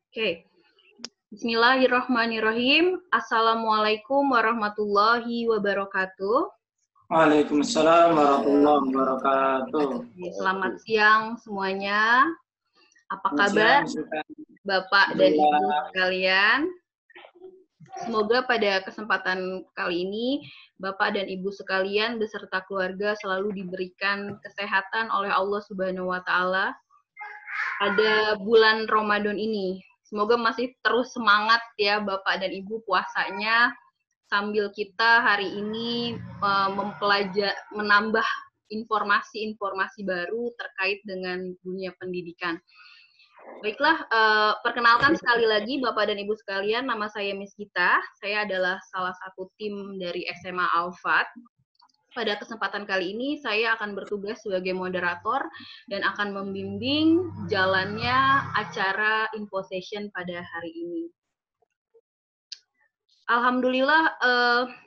Oke, Bismillahirrahmanirrahim. Assalamualaikum warahmatullahi wabarakatuh. Waalaikumsalam warahmatullahi wabarakatuh. Selamat siang semuanya. Apa Selamat kabar siang, Bapak dan Ibu sekalian? Semoga pada kesempatan kali ini Bapak dan Ibu sekalian beserta keluarga selalu diberikan kesehatan oleh Allah Subhanahu wa taala pada bulan Ramadan ini. Semoga masih terus semangat ya Bapak dan Ibu puasanya sambil kita hari ini menambah informasi-informasi baru terkait dengan dunia pendidikan. Baiklah, perkenalkan sekali lagi Bapak dan Ibu sekalian, nama saya Miss Gita. Saya adalah salah satu tim dari SMA Alfat. Pada kesempatan kali ini saya akan bertugas sebagai moderator dan akan membimbing jalannya acara info session pada hari ini. Alhamdulillah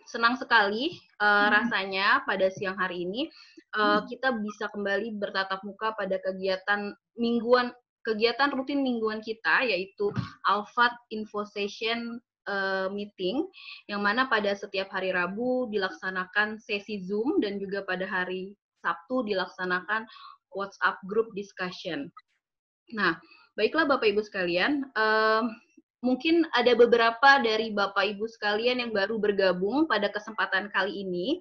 senang sekali rasanya pada siang hari ini kita bisa kembali bertatap muka pada kegiatan rutin mingguan kita, yaitu Alfat Info Session meeting, yang mana pada setiap hari Rabu dilaksanakan sesi Zoom dan juga pada hari Sabtu dilaksanakan WhatsApp group discussion. Nah, baiklah Bapak Ibu sekalian, mungkin ada beberapa dari Bapak Ibu sekalian yang baru bergabung pada kesempatan kali ini.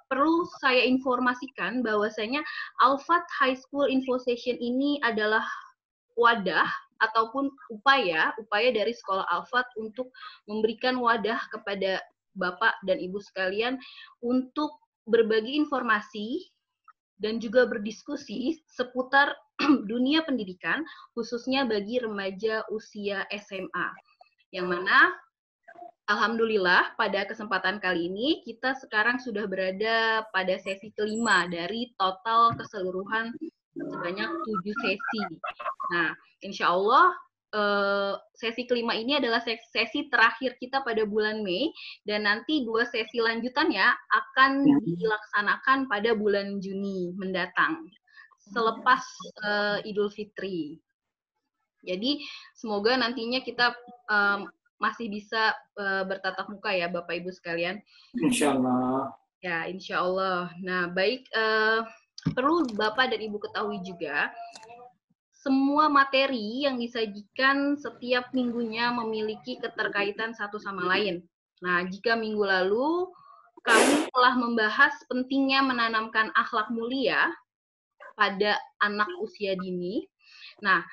Perlu saya informasikan bahwasanya Alfat High School Info Session ini adalah wadah ataupun upaya dari Sekolah Alfat untuk memberikan wadah kepada Bapak dan Ibu sekalian untuk berbagi informasi dan juga berdiskusi seputar dunia pendidikan, khususnya bagi remaja usia SMA. Yang mana, alhamdulillah, pada kesempatan kali ini, kita sekarang sudah berada pada sesi kelima dari total keseluruhan sebanyak 7 sesi. Nah, insya Allah sesi kelima ini adalah sesi terakhir kita pada bulan Mei, dan nanti 2 sesi lanjutannya akan dilaksanakan pada bulan Juni mendatang, selepas Idul Fitri. Jadi, semoga nantinya kita masih bisa bertatap muka ya Bapak Ibu sekalian. Insya Allah. Ya, insya Allah. Nah, baik, perlu Bapak dan Ibu ketahui juga, semua materi yang disajikan setiap minggunya memiliki keterkaitan satu sama lain. Nah, jika minggu lalu kami telah membahas pentingnya menanamkan akhlak mulia pada anak usia dini. Nah,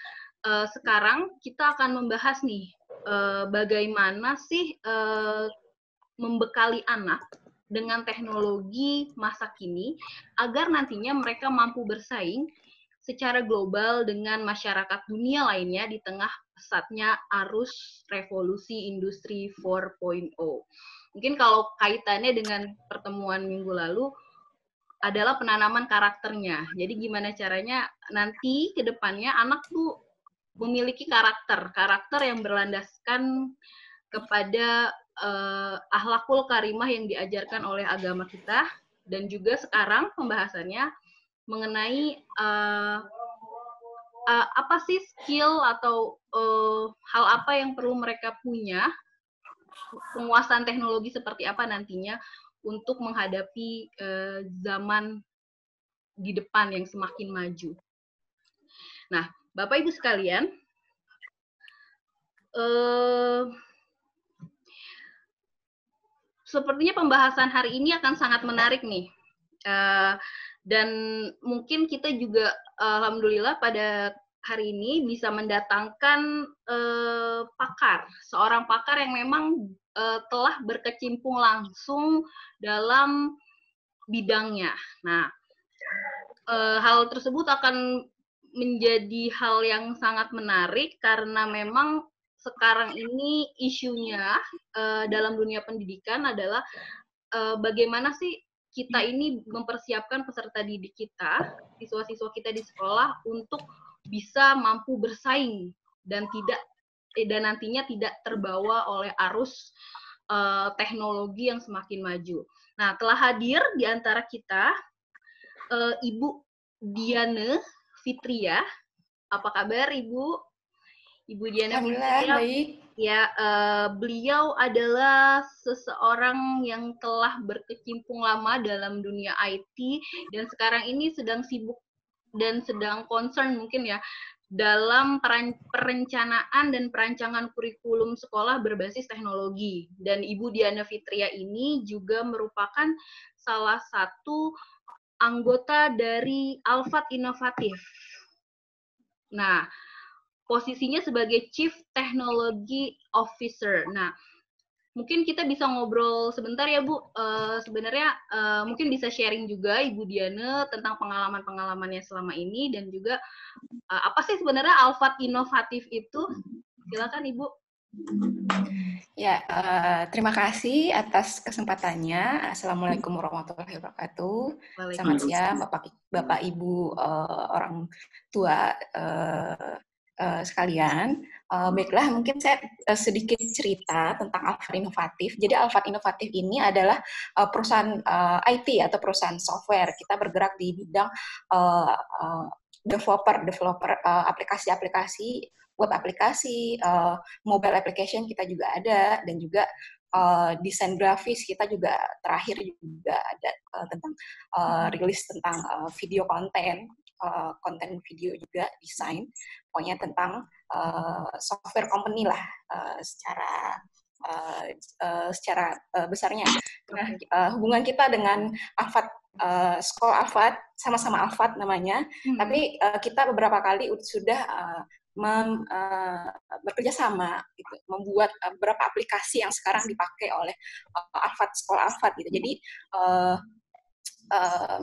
sekarang kita akan membahas nih, bagaimana sih membekali anak dengan teknologi masa kini agar nantinya mereka mampu bersaing secara global dengan masyarakat dunia lainnya di tengah pesatnya arus revolusi industri 4.0. Mungkin kalau kaitannya dengan pertemuan minggu lalu adalah penanaman karakternya. Jadi gimana caranya nanti ke depannya anak tuh memiliki karakter yang berlandaskan kepada akhlakul karimah yang diajarkan oleh agama kita, dan juga sekarang pembahasannya mengenai apa sih skill atau hal apa yang perlu mereka punya, penguasaan teknologi seperti apa nantinya untuk menghadapi zaman di depan yang semakin maju. Nah, Bapak Ibu sekalian, sepertinya pembahasan hari ini akan sangat menarik nih. Dan mungkin kita juga alhamdulillah pada hari ini bisa mendatangkan seorang pakar yang memang telah berkecimpung langsung dalam bidangnya. Nah, hal tersebut akan menjadi hal yang sangat menarik karena memang sekarang ini isunya dalam dunia pendidikan adalah bagaimana sih kita ini mempersiapkan peserta didik kita, siswa-siswa kita di sekolah untuk bisa mampu bersaing dan nantinya tidak terbawa oleh arus teknologi yang semakin maju. Nah, telah hadir di antara kita Ibu Diane Fitria. Apa kabar Ibu? Ibu Diana Alhamdulillah, Fitria. baik. Ya, beliau adalah seseorang yang telah berkecimpung lama dalam dunia IT dan sekarang ini sedang sibuk dan sedang concern mungkin ya dalam perencanaan dan perancangan kurikulum sekolah berbasis teknologi. Dan Ibu Diana Fitria ini juga merupakan salah satu anggota dari Alfat Inovatif. Nah, posisinya sebagai Chief Technology Officer. Nah, mungkin kita bisa ngobrol sebentar ya Bu. Sebenarnya mungkin bisa sharing juga Ibu Diana tentang pengalaman-pengalamannya selama ini dan juga apa sih sebenarnya Alfat Inovatif itu? Silakan Ibu. Ya, terima kasih atas kesempatannya. Assalamualaikum warahmatullahi wabarakatuh. Selamat siang Bapak Ibu orang tua sekalian. Baiklah, mungkin saya sedikit cerita tentang Alfat Inovatif. Jadi Alfat Inovatif ini adalah perusahaan IT atau perusahaan software. Kita bergerak di bidang developer aplikasi-aplikasi, web aplikasi, mobile application kita juga ada, dan juga desain grafis kita juga terakhir juga ada tentang rilis tentang video konten video juga desain, pokoknya tentang software company lah secara besarnya. Nah, hubungan kita dengan Alfat, sekolah Alfat, sama-sama Alfat namanya, tapi kita beberapa kali sudah bekerja sama gitu, membuat beberapa aplikasi yang sekarang dipakai oleh Alfat, sekolah Alfat gitu. Jadi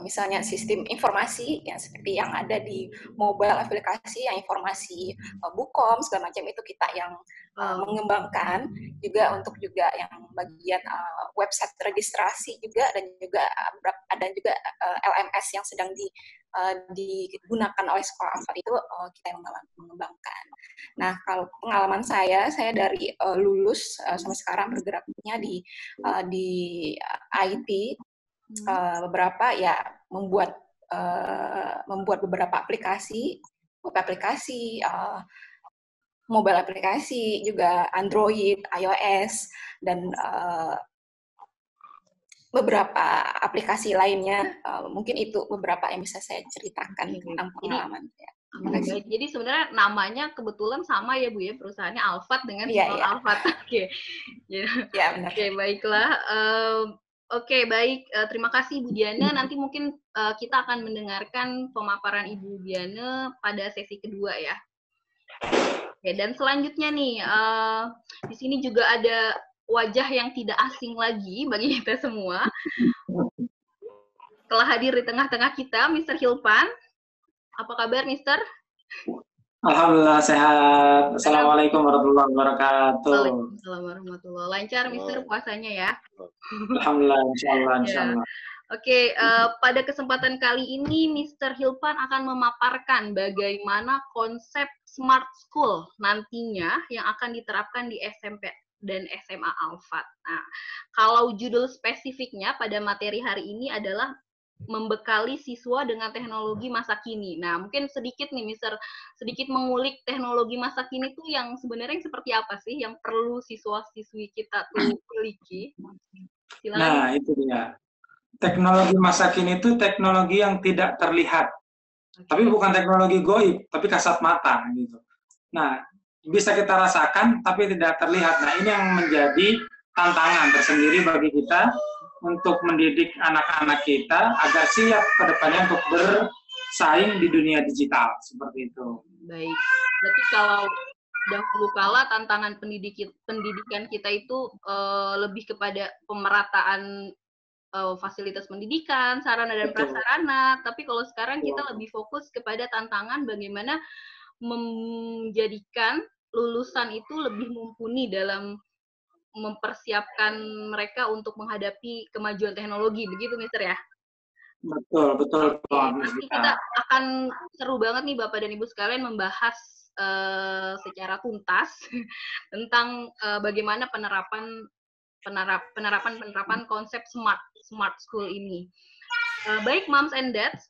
misalnya sistem informasi yang seperti yang ada di mobile aplikasi, yang informasi Bukom segala macam itu kita yang mengembangkan, juga untuk juga yang bagian website registrasi juga, dan juga ada juga LMS yang sedang digunakan oleh sekolah Alfat itu kita yang mengembangkan. Nah, kalau pengalaman saya dari lulus sampai sekarang bergeraknya di IT, beberapa ya membuat beberapa aplikasi, web aplikasi, mobile aplikasi, juga Android, iOS, dan beberapa aplikasi lainnya. Mungkin itu beberapa yang bisa saya ceritakan tentang pengalaman saya. Baik, jadi sebenarnya namanya kebetulan sama ya Bu ya, perusahaannya Alfat dengan Alfat. Oke. Ya, benar. Oke, baiklah. Oke, baik. Terima kasih Bu Diana. Nanti mungkin kita akan mendengarkan pemaparan Ibu Diana pada sesi kedua ya. Oke, dan selanjutnya nih, di sini juga ada wajah yang tidak asing lagi bagi kita semua. Telah hadir di tengah-tengah kita, Mr. Hilpan. Apa kabar, Mister? Alhamdulillah sehat. Assalamualaikum warahmatullahi wabarakatuh. Waalaikumsalam warahmatullahi wabarakatuh. Lancar, Mister, puasanya ya? Alhamdulillah, insyaallah. Oke, pada kesempatan kali ini Mr. Hilpan akan memaparkan bagaimana konsep Smart School nantinya yang akan diterapkan di SMP dan SMA Alfat. Nah, kalau judul spesifiknya pada materi hari ini adalah membekali siswa dengan teknologi masa kini. Nah, mungkin sedikit nih, Mister, sedikit mengulik teknologi masa kini tuh yang sebenarnya seperti apa sih yang perlu siswa-siswi kita tuh miliki? Silakan. Nah, itu dia. Teknologi masa kini itu teknologi yang tidak terlihat. Tapi bukan teknologi goib, tapi kasat mata gitu. Nah, bisa kita rasakan tapi tidak terlihat. Nah, ini yang menjadi tantangan tersendiri bagi kita untuk mendidik anak-anak kita agar siap ke depannya untuk bersaing di dunia digital, seperti itu. Baik, berarti kalau dahulu kala tantangan pendidikan kita itu lebih kepada pemerataan fasilitas pendidikan, sarana dan prasarana, tapi kalau sekarang kita lebih fokus kepada tantangan bagaimana menjadikan lulusan itu lebih mumpuni dalam mempersiapkan mereka untuk menghadapi kemajuan teknologi, begitu Mister ya? Betul. Nanti kita akan seru banget nih Bapak dan Ibu sekalian membahas secara tuntas tentang bagaimana penerapan konsep smart school ini. Baik Moms and Dads,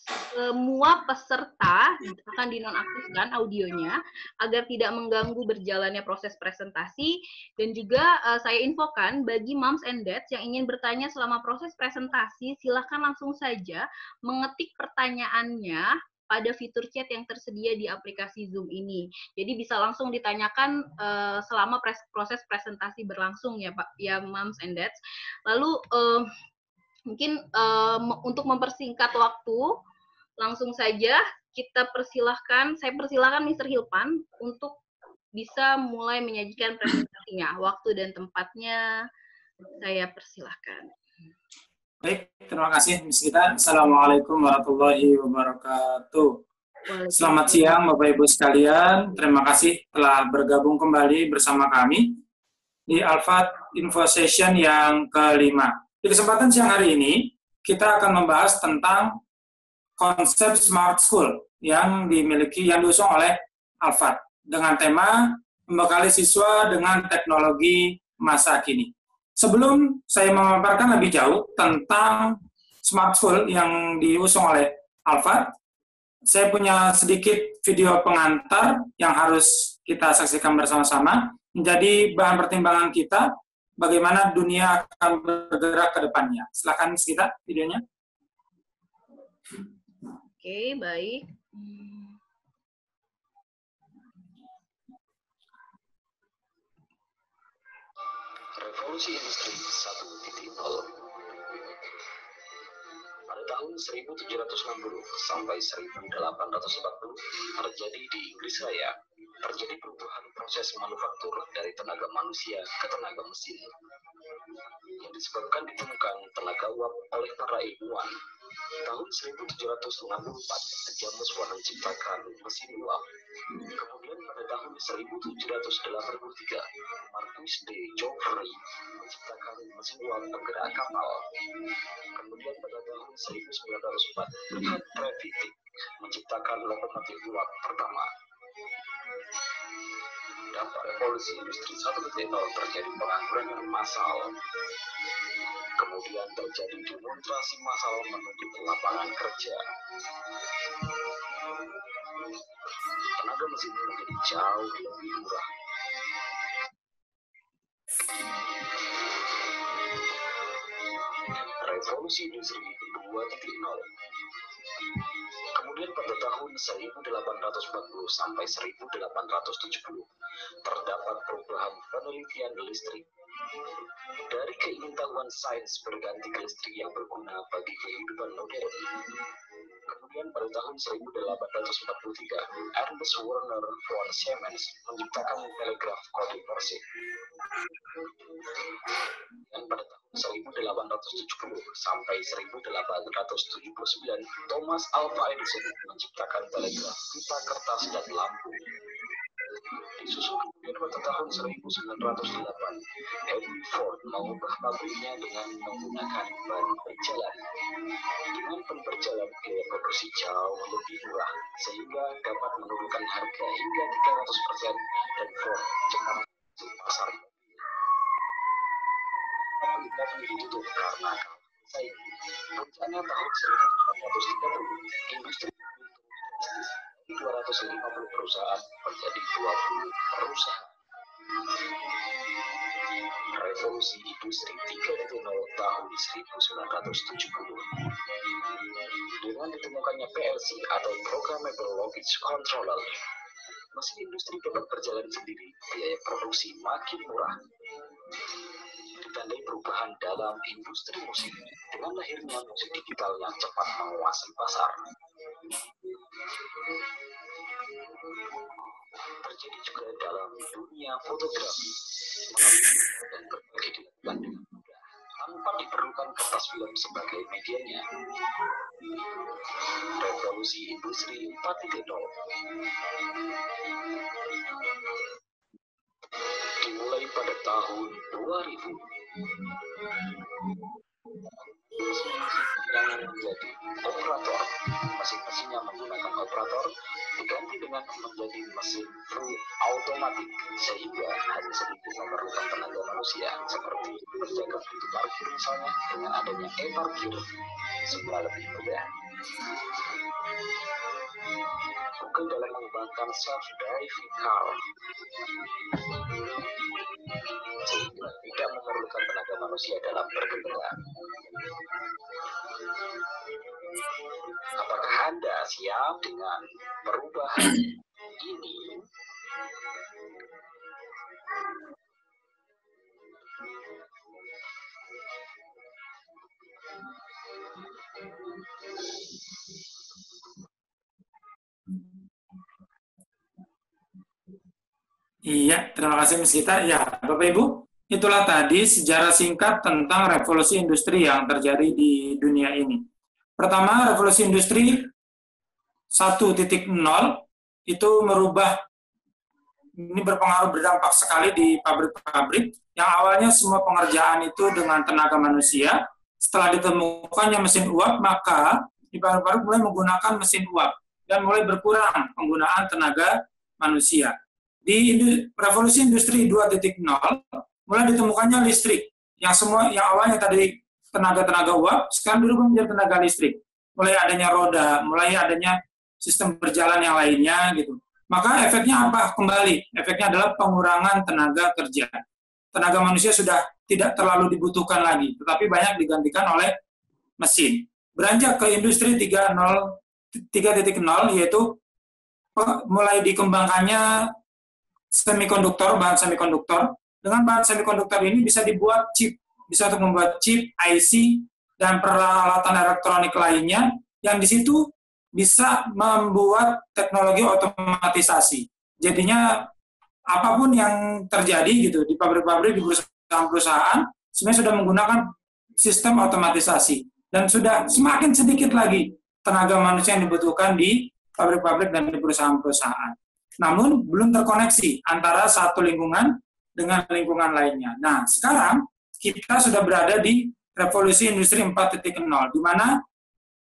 semua peserta akan dinonaktifkan audionya agar tidak mengganggu berjalannya proses presentasi. Dan juga saya infokan bagi moms and dads yang ingin bertanya selama proses presentasi, silahkan langsung saja mengetik pertanyaannya pada fitur chat yang tersedia di aplikasi Zoom ini. Jadi bisa langsung ditanyakan selama proses presentasi berlangsung ya Pak, ya moms and dads. Lalu mungkin untuk mempersingkat waktu, langsung saja saya persilahkan Mr. Hilpan untuk bisa mulai menyajikan presentasinya. Waktu dan tempatnya saya persilahkan. Baik, terima kasih Ms. Gita. Assalamualaikum warahmatullahi wabarakatuh. Selamat siang Bapak Ibu sekalian. Terima kasih telah bergabung kembali bersama kami di Alfat Info Session yang kelima. Di kesempatan siang hari ini, kita akan membahas tentang konsep Smart School yang diusung oleh Alfat dengan tema membekali siswa dengan teknologi masa kini. Sebelum saya memaparkan lebih jauh tentang Smart School yang diusung oleh Alfat, saya punya sedikit video pengantar yang harus kita saksikan bersama-sama, menjadi bahan pertimbangan kita bagaimana dunia akan bergerak ke depannya. Silakan kita videonya. Oke, baik. Revolusi Industri 1.0. Pada tahun 1760 sampai 1840 terjadi di Inggris Raya, terjadi perubahan proses manufaktur dari tenaga manusia ke tenaga mesin yang disebabkan ditemukan tenaga uap oleh para ilmuwan. Tahun 1764, James Watt menciptakan mesin uap. Kemudian pada tahun 1783, Marquis de Joffre menciptakan mesin uap penggerak kapal. Kemudian pada tahun 1904, Richard Trevithick menciptakan lokomotif uap pertama. Dampak revolusi industri 1.0 terjadi pengangguran yang massal. Kemudian terjadi demonstrasi massal menuntut lapangan kerja. Tenaga mesin menjadi jauh lebih murah. Revolusi industri 2.0. Kemudian pada tahun 1840 sampai 1870 terdapat perubahan penelitian listrik. Dari keingintahuan sains berganti ke listrik yang berguna bagi kehidupan modern. Kemudian pada tahun 1843, Ernest Werner von Siemens menciptakan telegraf kode Morse. Dan pada tahun 1870 sampai 1879, Thomas Alva Edison menciptakan telegraf, pita kertas, dan lampu. Disusul kemudian pada tahun 1908, Henry Ford mengubah pabriknya dengan menggunakan ban berjalan. Dengan ban berjalan, biaya produksi jauh lebih murah, sehingga dapat menurunkan harga hingga 300%, dan Ford cepat masuk pasar. Pabrik ditutup karena saing. Puncaknya tahun 1930, industri 250 perusahaan menjadi 20 perusahaan. Revolusi industri 3.0 tahun 1970. Dengan ditemukannya PLC atau Programmable Logic Controller, mesin industri dapat berjalan sendiri, biaya produksi makin murah. Ditandai perubahan dalam industri musik dengan lahirnya musik digital yang cepat menguasai pasar. Terjadi juga dalam dunia fotografi, mengambil dan berbagi dilakukan dengan mudah tanpa diperlukan kertas film sebagai medianya. Revolusi industri 4.0 dimulai pada tahun 2000. Yang menjadi operator, mesin-mesin yang menggunakan operator diganti dengan menjadi mesin full automatic, sehingga hanya sedikit memerlukan tenaga manusia seperti menjaga pintu parkir misalnya. Dengan adanya e-parkir semua lebih mudah. Google dalam mengembangkan self-driving car, sehingga tidak memerlukan tenaga manusia dalam berkendara. Apakah Anda siap dengan perubahan ini? Iya, terima kasih Mas Gita. Ya, Bapak Ibu, itulah tadi sejarah singkat tentang revolusi industri yang terjadi di dunia ini. Pertama, revolusi industri 1.0 itu merubah, ini berpengaruh berdampak sekali di pabrik-pabrik yang awalnya semua pengerjaan itu dengan tenaga manusia. Setelah ditemukannya mesin uap, maka di pabrik-pabrik mulai menggunakan mesin uap dan mulai berkurang penggunaan tenaga manusia. Di revolusi industri 2.0 mulai ditemukannya listrik yang awalnya tadi tenaga uap sekarang berubah menjadi tenaga listrik. Mulai adanya roda, mulai adanya sistem berjalan yang lainnya gitu. Maka efeknya apa? Kembali, efeknya adalah pengurangan tenaga kerja. Tenaga manusia sudah tidak terlalu dibutuhkan lagi, tetapi banyak digantikan oleh mesin. Beranjak ke industri 3.0 yaitu mulai dikembangkannya semikonduktor, bahan semikonduktor. Dengan bahan semikonduktor ini bisa dibuat chip, bisa untuk membuat chip, IC, dan peralatan elektronik lainnya yang di situ bisa membuat teknologi otomatisasi. Jadinya apapun yang terjadi gitu di pabrik-pabrik, di perusahaan-perusahaan sebenarnya sudah menggunakan sistem otomatisasi dan sudah semakin sedikit lagi tenaga manusia yang dibutuhkan di pabrik-pabrik dan di perusahaan-perusahaan. Namun belum terkoneksi antara satu lingkungan dengan lingkungan lainnya. Nah, sekarang kita sudah berada di revolusi industri 4.0, di mana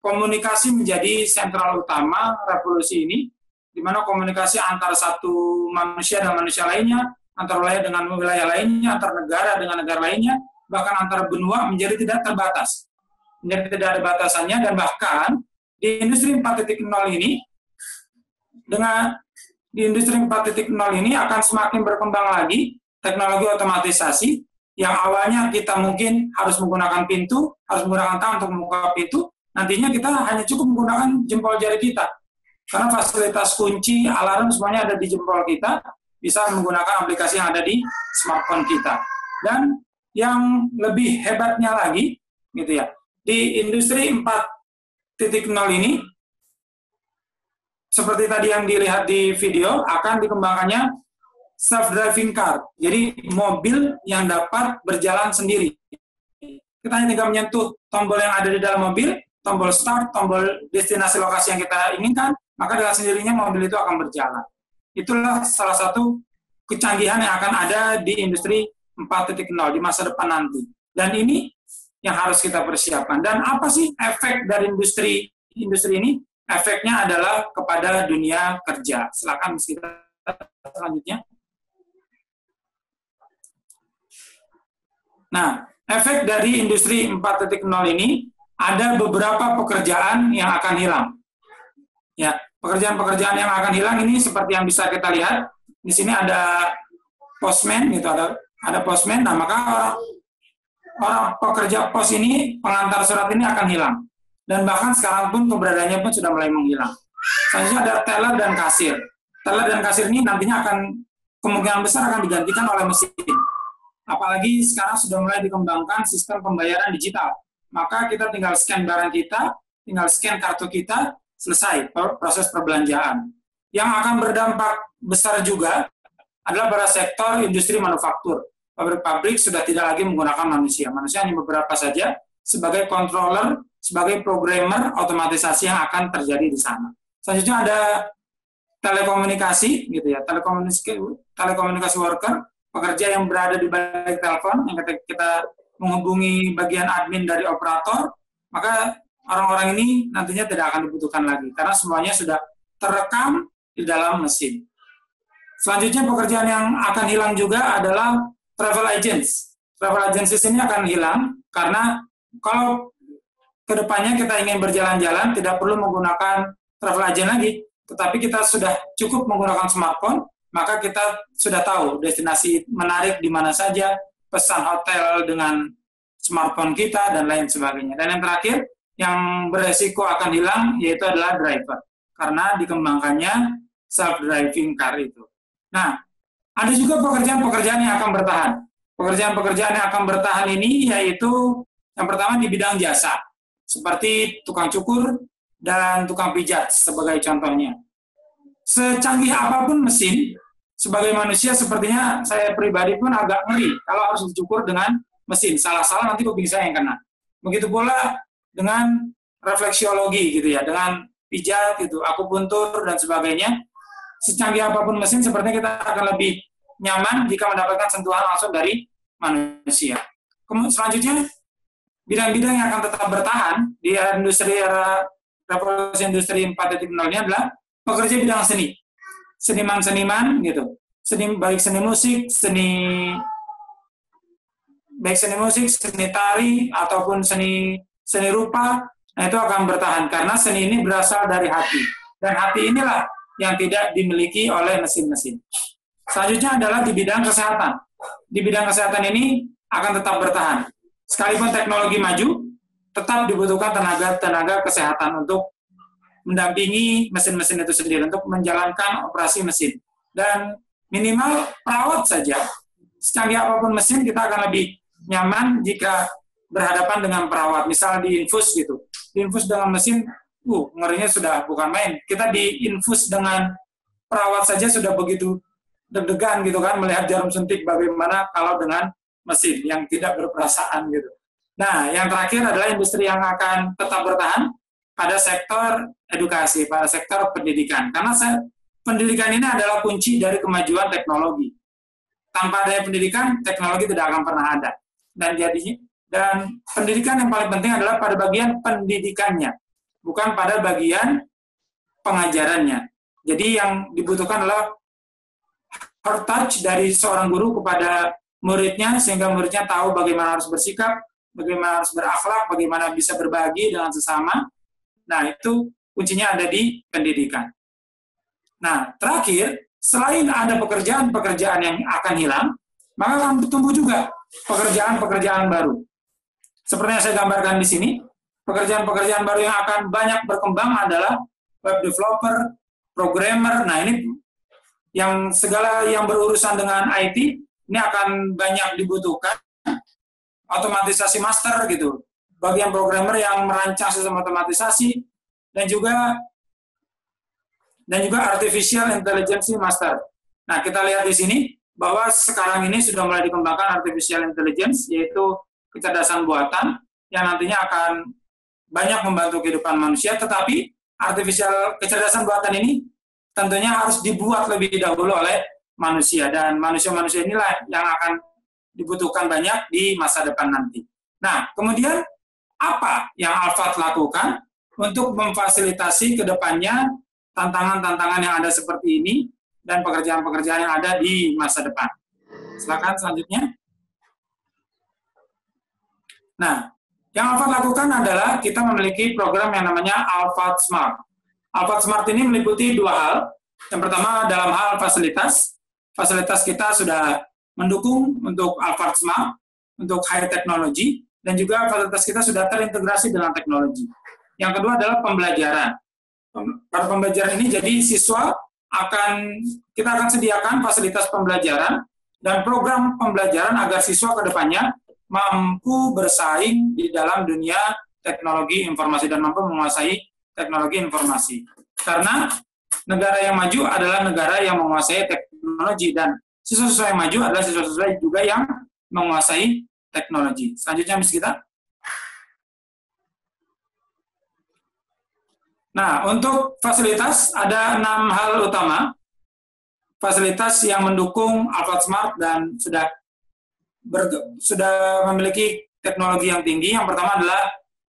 komunikasi menjadi sentral utama revolusi ini, di mana komunikasi antara satu manusia dan manusia lainnya, antar wilayah dengan wilayah lainnya, antar negara dengan negara lainnya, bahkan antar benua menjadi tidak terbatas. Menjadi tidak ada batasannya, dan bahkan di industri 4.0 ini, di industri 4.0 ini akan semakin berkembang lagi teknologi otomatisasi yang awalnya kita mungkin harus menggunakan pintu, harus menggunakan tangan untuk membuka pintu, nantinya kita hanya cukup menggunakan jempol jari kita. Karena fasilitas kunci, alarm semuanya ada di jempol kita, bisa menggunakan aplikasi yang ada di smartphone kita. Dan yang lebih hebatnya lagi, gitu ya, di industri 4.0 ini, seperti tadi yang dilihat di video, akan dikembangkannya self-driving car. Jadi mobil yang dapat berjalan sendiri. Kita hanya tinggal menyentuh tombol yang ada di dalam mobil, tombol start, tombol destinasi lokasi yang kita inginkan, maka dengan sendirinya mobil itu akan berjalan. Itulah salah satu kecanggihan yang akan ada di industri 4.0 di masa depan nanti. Dan ini yang harus kita persiapkan. Dan apa sih efek dari industri ini? Efeknya adalah kepada dunia kerja. Silakan kita selanjutnya. Nah, efek dari industri 4.0 ini ada beberapa pekerjaan yang akan hilang. Ya, pekerjaan-pekerjaan yang akan hilang ini seperti yang bisa kita lihat. Di sini ada postman, gitu, ada postman. Nah, maka orang pekerja pos ini, pengantar surat ini akan hilang. Dan bahkan sekarang pun keberadaannya pun sudah mulai menghilang. Selanjutnya ada teller dan kasir. Teller dan kasir ini nantinya kemungkinan besar akan digantikan oleh mesin. Apalagi sekarang sudah mulai dikembangkan sistem pembayaran digital. Maka kita tinggal scan barang kita, tinggal scan kartu kita, selesai proses perbelanjaan. Yang akan berdampak besar juga adalah pada sektor industri manufaktur. Pabrik-pabrik sudah tidak lagi menggunakan manusia. Manusia hanya beberapa saja sebagai controller, sebagai programmer otomatisasi yang akan terjadi di sana. Selanjutnya ada telekomunikasi, gitu ya, telekomunikasi worker, pekerja yang berada di balik telepon, yang ketika kita menghubungi bagian admin dari operator, maka orang-orang ini nantinya tidak akan dibutuhkan lagi, karena semuanya sudah terekam di dalam mesin. Selanjutnya pekerjaan yang akan hilang juga adalah travel agents. Travel agencies ini akan hilang, karena kalau kedepannya kita ingin berjalan-jalan, tidak perlu menggunakan travel agent lagi, tetapi kita sudah cukup menggunakan smartphone, maka kita sudah tahu destinasi menarik di mana saja, pesan hotel dengan smartphone kita, dan lain sebagainya. Dan yang terakhir, yang beresiko akan hilang, yaitu adalah driver. Karena dikembangkannya self-driving car itu. Nah, ada juga pekerjaan-pekerjaan yang akan bertahan. Pekerjaan-pekerjaan yang akan bertahan ini yaitu yang pertama di bidang jasa, seperti tukang cukur dan tukang pijat sebagai contohnya. Secanggih apapun mesin, sebagai manusia sepertinya saya pribadi pun agak ngeri kalau harus dicukur dengan mesin. Salah-salah nanti kuping saya yang kena. Begitu pula dengan refleksiologi gitu ya, dengan pijat gitu, akupuntur dan sebagainya. Secanggih apapun mesin, sepertinya kita akan lebih nyaman jika mendapatkan sentuhan langsung dari manusia. Kemudian selanjutnya, bidang-bidang yang akan tetap bertahan di industri era revolusi industri 4.0 ini adalah pekerja bidang seni. Seniman-seniman gitu. Baik seni musik, seni tari, ataupun seni rupa, nah itu akan bertahan karena seni ini berasal dari hati. Dan hati inilah yang tidak dimiliki oleh mesin-mesin. Selanjutnya adalah di bidang kesehatan. Di bidang kesehatan ini akan tetap bertahan. Sekalipun teknologi maju, tetap dibutuhkan tenaga kesehatan untuk mendampingi mesin-mesin itu sendiri, untuk menjalankan operasi mesin. Dan minimal perawat saja. Secanggih apapun mesin, kita akan lebih nyaman jika berhadapan dengan perawat. Misal diinfus gitu. Diinfus dengan mesin, ngerinya sudah bukan main. Kita diinfus dengan perawat saja sudah begitu deg-degan gitu kan, melihat jarum suntik, bagaimana kalau dengan mesin yang tidak berperasaan gitu. Nah, yang terakhir adalah industri yang akan tetap bertahan pada sektor edukasi, pada sektor pendidikan. Karena pendidikan ini adalah kunci dari kemajuan teknologi. Tanpa adanya pendidikan, teknologi tidak akan pernah ada. Dan pendidikan yang paling penting adalah pada bagian pendidikannya, bukan pada bagian pengajarannya. Jadi yang dibutuhkan adalah heart touch dari seorang guru kepada muridnya, sehingga muridnya tahu bagaimana harus bersikap, bagaimana harus berakhlak, bagaimana bisa berbagi dengan sesama. Nah, itu kuncinya ada di pendidikan. Nah, terakhir, selain ada pekerjaan-pekerjaan yang akan hilang, maka akan tumbuh juga pekerjaan-pekerjaan baru. Seperti yang saya gambarkan di sini, pekerjaan-pekerjaan baru yang akan banyak berkembang adalah web developer, programmer. Nah, ini yang segala yang berurusan dengan IT, ini akan banyak dibutuhkan. Otomatisasi master gitu, bagian programmer yang merancang sistem otomatisasi, dan juga artificial intelligence master. Nah, kita lihat di sini bahwa sekarang ini sudah mulai dikembangkan artificial intelligence, yaitu kecerdasan buatan yang nantinya akan banyak membantu kehidupan manusia, tetapi kecerdasan buatan ini tentunya harus dibuat lebih dahulu oleh manusia, dan manusia-manusia inilah yang akan dibutuhkan banyak di masa depan nanti. Nah, kemudian apa yang Alphard lakukan untuk memfasilitasi ke depannya tantangan-tantangan yang ada seperti ini dan pekerjaan-pekerjaan yang ada di masa depan? Silakan selanjutnya. Nah, yang Alphard lakukan adalah kita memiliki program yang namanya Alphard Smart. Alphard Smart ini meliputi dua hal. Yang pertama dalam hal fasilitas. Fasilitas kita sudah mendukung untuk Alphard Smart, untuk high technology, dan juga fasilitas kita sudah terintegrasi dengan teknologi. Yang kedua adalah pembelajaran. Pada pembelajaran ini, jadi siswa kita akan sediakan fasilitas pembelajaran dan program pembelajaran agar siswa ke depannya mampu bersaing di dalam dunia teknologi informasi dan mampu menguasai teknologi informasi. Karena negara yang maju adalah negara yang menguasai teknologi, dan siswa-siswa yang maju adalah siswa-siswa juga yang menguasai teknologi. Selanjutnya, Miss kita. Nah, untuk fasilitas ada 6 hal utama. Fasilitas yang mendukung Alphard Smart dan sudah memiliki teknologi yang tinggi. Yang pertama adalah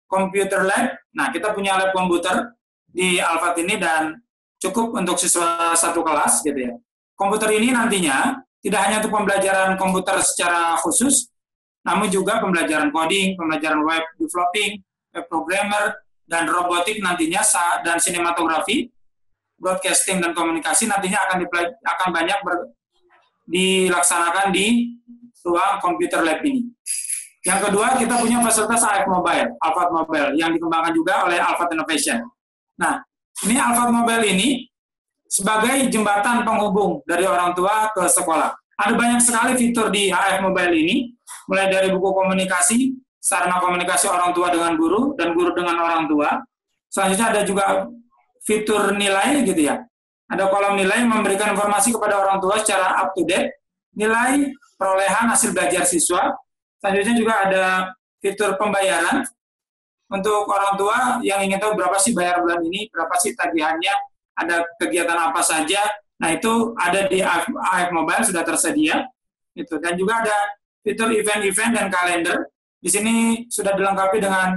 computer lab. Nah, kita punya lab komputer di Alphard ini dan cukup untuk siswa satu kelas gitu ya. Komputer ini nantinya tidak hanya untuk pembelajaran komputer secara khusus, namun juga pembelajaran coding, pembelajaran web developing, web programmer, dan robotik nantinya, dan sinematografi, broadcasting dan komunikasi nantinya akan banyak dilaksanakan di ruang computer lab ini. Yang kedua, kita punya fasilitas AF Mobile, Alphard Mobile, yang dikembangkan juga oleh Alphard Innovation. Nah, ini Alphard Mobile ini sebagai jembatan penghubung dari orang tua ke sekolah. Ada banyak sekali fitur di AF Mobile ini, mulai dari buku komunikasi, sarana komunikasi orang tua dengan guru, dan guru dengan orang tua. Selanjutnya ada juga fitur nilai gitu ya. Ada kolom nilai memberikan informasi kepada orang tua secara up to date, nilai perolehan hasil belajar siswa. Selanjutnya juga ada fitur pembayaran untuk orang tua yang ingin tahu berapa sih bayar bulan ini, berapa sih tagihannya, ada kegiatan apa saja. Nah, itu ada di AF Mobile, sudah tersedia. Itu. Dan juga ada fitur event-event dan kalender. Di sini sudah dilengkapi dengan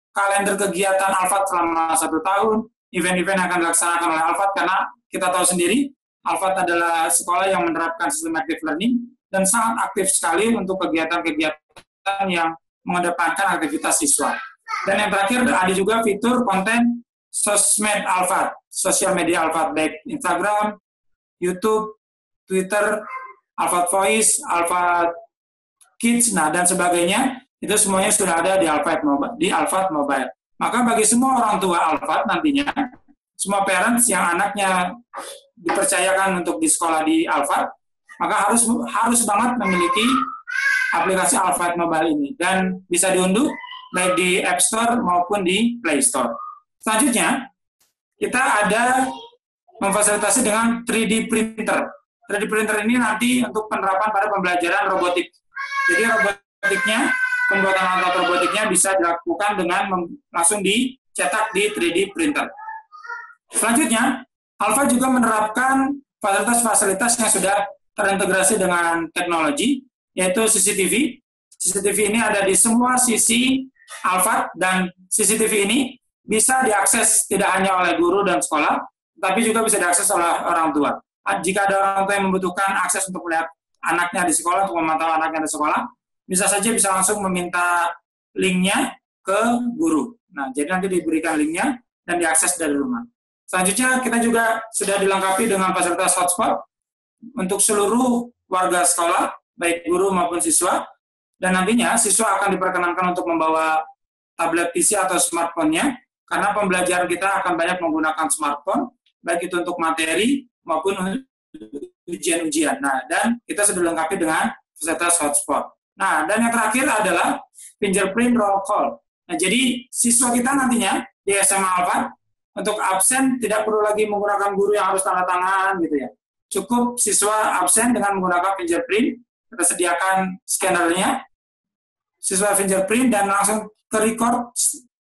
kalender kegiatan Alphard selama 1 tahun, event-event yang akan dilaksanakan oleh Alphard, karena kita tahu sendiri, Alphard adalah sekolah yang menerapkan sistem active learning, dan sangat aktif sekali untuk kegiatan-kegiatan yang mengedepankan aktivitas siswa. Dan yang terakhir, ada juga fitur konten sosmed Alphard, sosial media Alphard, baik Instagram, YouTube, Twitter, Alphard Voice, Alphard Kids, nah dan sebagainya, itu semuanya sudah ada di Alphard Mobile. Maka bagi semua orang tua Alphard nantinya, semua parents yang anaknya dipercayakan untuk di sekolah di Alphard, maka harus banget memiliki aplikasi Alphard Mobile ini, dan bisa diunduh baik di App Store maupun di Play Store. Selanjutnya, kita ada memfasilitasi dengan 3D printer. 3D printer ini nanti untuk penerapan pada pembelajaran robotik. Jadi robotiknya, pembuatan alat robotiknya bisa dilakukan dengan langsung dicetak di 3D printer. Selanjutnya, Alphard juga menerapkan fasilitas-fasilitas yang sudah terintegrasi dengan teknologi, yaitu CCTV. CCTV ini ada di semua sisi Alphard, dan CCTV ini bisa diakses tidak hanya oleh guru dan sekolah, tapi juga bisa diakses oleh orang tua. Jika ada orang tua yang membutuhkan akses untuk melihat anaknya di sekolah, untuk memantau anaknya di sekolah, bisa langsung meminta linknya ke guru. Nah, jadi nanti diberikan linknya dan diakses dari rumah. Selanjutnya, kita juga sudah dilengkapi dengan fasilitas hotspot untuk seluruh warga sekolah, baik guru maupun siswa, dan nantinya siswa akan diperkenankan untuk membawa tablet PC atau smartphone-nya, karena pembelajaran kita akan banyak menggunakan smartphone, baik itu untuk materi maupun ujian-ujian. Nah, dan kita sudah dilengkapi dengan fasilitas hotspot. Nah, dan yang terakhir adalah fingerprint roll call. Nah, jadi siswa kita nantinya di SMA Alphard, untuk absen tidak perlu lagi menggunakan guru yang harus tanda tangan gitu ya. Cukup siswa absen dengan menggunakan fingerprint, kita sediakan scannernya, siswa fingerprint dan langsung ter-record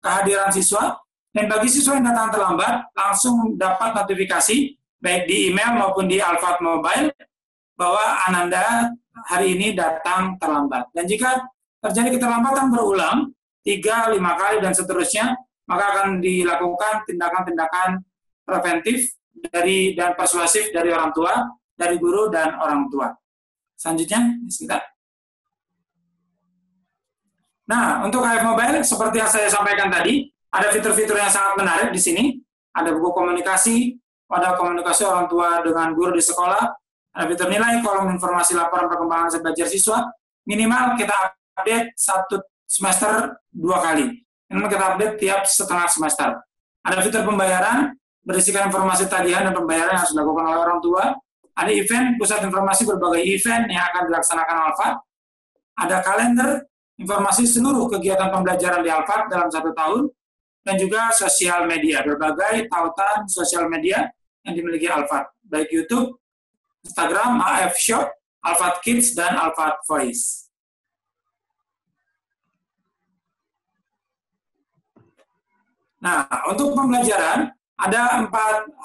kehadiran siswa. Dan bagi siswa yang datang terlambat, langsung dapat notifikasi baik di email maupun di Alphard Mobile bahwa Ananda hari ini datang terlambat. Dan jika terjadi keterlambatan berulang 3-5 kali dan seterusnya, maka akan dilakukan tindakan-tindakan preventif dan persuasif dari orang tua, dari guru dan orang tua. Selanjutnya, kita. Nah, untuk AF Mobile, seperti yang saya sampaikan tadi, ada fitur-fitur yang sangat menarik di sini. Ada buku komunikasi, ada komunikasi orang tua dengan guru di sekolah, ada fitur nilai, kolom informasi laporan perkembangan hasil belajar siswa. Minimal kita update 1 semester 2 kali. Minimal kita update tiap setengah semester. Ada fitur pembayaran, berisikan informasi tagihan dan pembayaran yang harus dilakukan oleh orang tua. Ada event, pusat informasi berbagai event yang akan dilaksanakan Alphard. Ada kalender, informasi seluruh kegiatan pembelajaran di Alphard dalam 1 tahun. Dan juga sosial media, berbagai tautan sosial media yang dimiliki Alphard, baik YouTube, Instagram, AF Shop, Alphard Kids, dan Alphard Voice. Nah, untuk pembelajaran, ada 4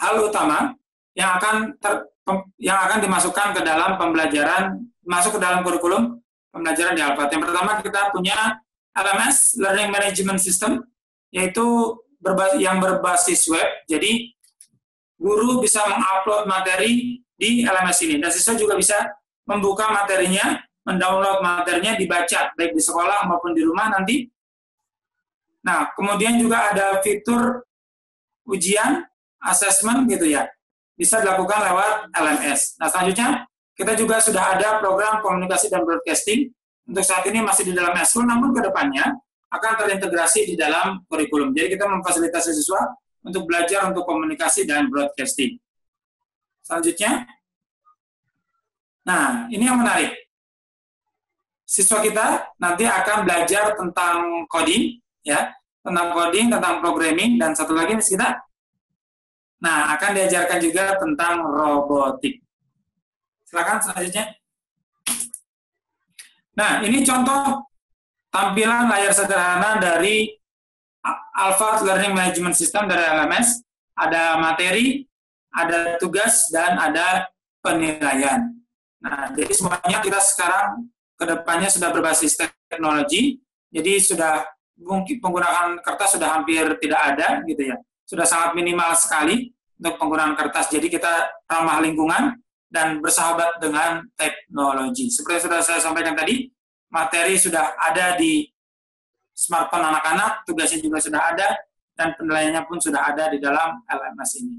hal utama yang akan dimasukkan ke dalam pembelajaran, masuk ke dalam kurikulum pembelajaran di Alphard. Yang pertama, kita punya LMS, Learning Management System, yaitu yang berbasis web. Jadi guru bisa mengupload materi di LMS ini, dan siswa juga bisa membuka materinya, mendownload materinya, dibaca baik di sekolah maupun di rumah nanti. Nah, kemudian juga ada fitur ujian, assessment gitu ya. Bisa dilakukan lewat LMS. Nah, selanjutnya kita juga sudah ada program komunikasi dan broadcasting. Untuk saat ini masih di dalam eskul, namun ke depannya akan terintegrasi di dalam kurikulum. Jadi kita memfasilitasi siswa untuk belajar untuk komunikasi dan broadcasting. Selanjutnya, nah ini yang menarik. Siswa kita nanti akan belajar tentang coding, ya, tentang coding, tentang programming, dan satu lagi Miss kita, nah akan diajarkan juga tentang robotik. Silakan selanjutnya. Nah, ini contoh tampilan layar sederhana dari Alphard Learning Management System dari LMS. Ada materi, ada tugas, dan ada penilaian. Nah, jadi semuanya kita sekarang ke depannya sudah berbasis teknologi, jadi sudah mungkin penggunaan kertas sudah hampir tidak ada, gitu ya. Sudah sangat minimal sekali untuk penggunaan kertas. Jadi kita ramah lingkungan dan bersahabat dengan teknologi. Seperti yang sudah saya sampaikan tadi, materi sudah ada di smartphone anak-anak, tugasnya juga sudah ada, dan penilaiannya pun sudah ada di dalam LMS ini.